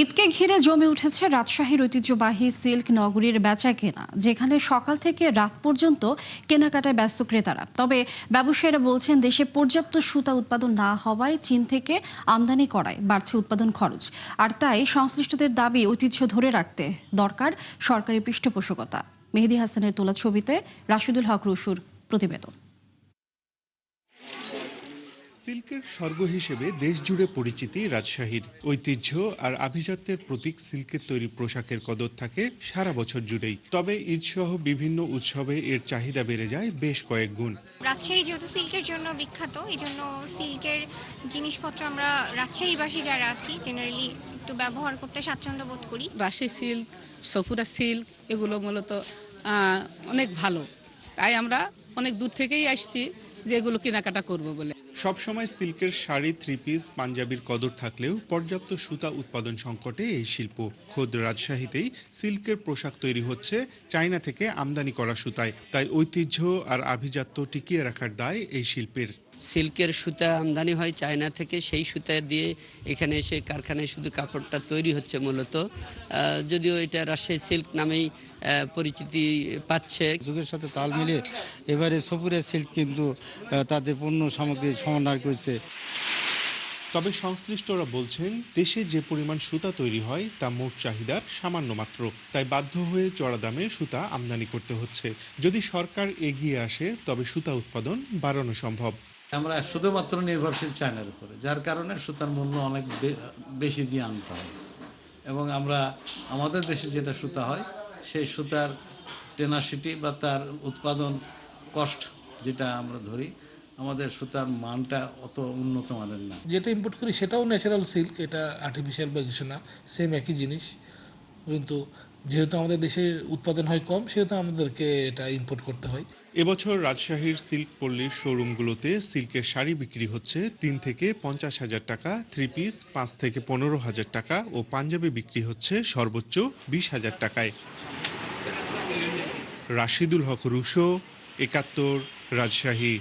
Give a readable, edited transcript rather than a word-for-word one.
ঈদকে ঘিরে জমে উঠেছে রাজশাহীর ঐতিহ্যবাহী সিল্ক নগরীর বেচাকেনা, যেখানে সকাল থেকে রাত পর্যন্ত কেনাকাটায় ব্যস্ত ক্রেতারা। তবে ব্যবসায়ীরা বলছেন, দেশে পর্যাপ্ত সুতা উৎপাদন না হওয়ায় চীন থেকে আমদানি করায় বাড়ছে উৎপাদন খরচ। আর তাই সংশ্লিষ্টদের দাবি, ঐতিহ্য ধরে রাখতে দরকার সরকারি পৃষ্ঠপোষকতা। মেহেদী হাসানের তোলা ছবিতে রাশিদুল হক রুশুর প্রতিবেদন। সিল্কের স্বর্গ হিসেবে দেশজুড়ে পরিচিতি রাজশাহীর। ঐতিহ্য আর আভিজাত্যের প্রতীক সিল্কের তৈরি পোশাকের কদর থাকে সারা বছর জুড়েই। তবে ঈদসহ বিভিন্ন উৎসবে এর চাহিদা বেড়ে যায় বেশ কয়েক গুণ। রাজশাহী যেহেতু সিল্কের জন্য বিখ্যাত, এই জন্য সিল্কের জিনিসপত্র আমরা রাজশাহীবাসী যারা আছি জেনারেলি একটু ব্যবহার করতে স্বাচ্ছন্দ্য বোধ করি। রাজশাহী সিল্ক, সফুরা সিল্ক এগুলো মূলত অনেক ভালো, তাই আমরা অনেক দূর থেকেই আসছি যে এগুলো কেনাকাটা করব বলে। সবসময় সিল্কের শাড়ি, থ্রি পিস, পাঞ্জাবির কদর থাকলেও পর্যাপ্ত সুতা উৎপাদন সংকটে এই শিল্প। খোদ রাজশাহীতেই সিল্কের পোশাক তৈরি হচ্ছে চায়না থেকে আমদানি করা সুতায়। তাই ঐতিহ্য আর আভিজাত্য টিকিয়ে রাখার দায় এই শিল্পের। সিল্কের সুতা আমদানি হয় চায়না থেকে, সেই সুতা দিয়ে এখানে এসে কারখানায় শুধু কাপড়টা তৈরি হচ্ছে মূলত। যদিও এটা রাজশাহী সিল্ক নামেই পরিচিতি পাচ্ছে। যুগের সাথে তাল মিলিয়ে এবারে সফুরা সিল্ক কিন্তু তাদের পণ্য সামগ্রী সমন্বয় করেছে। তবে সংশ্লিষ্টরা বলছেন, দেশে যে পরিমাণ সুতা তৈরি হয় তা মোট চাহিদার সামান্য মাত্র। তাই বাধ্য হয়ে চড়া দামে সুতা আমদানি করতে হচ্ছে। যদি সরকার এগিয়ে আসে তবে সুতা উৎপাদন বাড়ানো সম্ভব। আমরা শুধুমাত্র নির্ভরশীল চায়নার উপরে, যার কারণে সুতার মূল্য অনেক বেশি দিয়ে আনতে হয়। এবং আমরা আমাদের দেশে যেটা সুতা হয় সেই সুতার টেনাসিটি বা তার উৎপাদন কস্ট যেটা আমরা ধরি, আমাদের সুতার মানটা অত উন্নত মানের না। যেটা ইম্পোর্ট করি সেটাও ন্যাচারাল সিল্ক, এটা আর্টিফিশিয়াল বা কিছু না, সেম একই জিনিস। কিন্তু যেহেতু আমাদের দেশে উৎপাদন হয় কম, সেহেতু আমাদেরকে এটা ইম্পোর্ট করতে হয়। এবছর রাজশাহীর সিল্ক পল্লীর শোরুমগুলোতে সিল্কের শাড়ি বিক্রি হচ্ছে ৩ থেকে ৫০,০০০ টাকা, থ্রি পিস ৫ থেকে ১৫,০০০ টাকা ও পাঞ্জাবি বিক্রি হচ্ছে সর্বোচ্চ ২০,০০০ টাকায়। রাশিদুল হক রুশো, ৭১, রাজশাহী।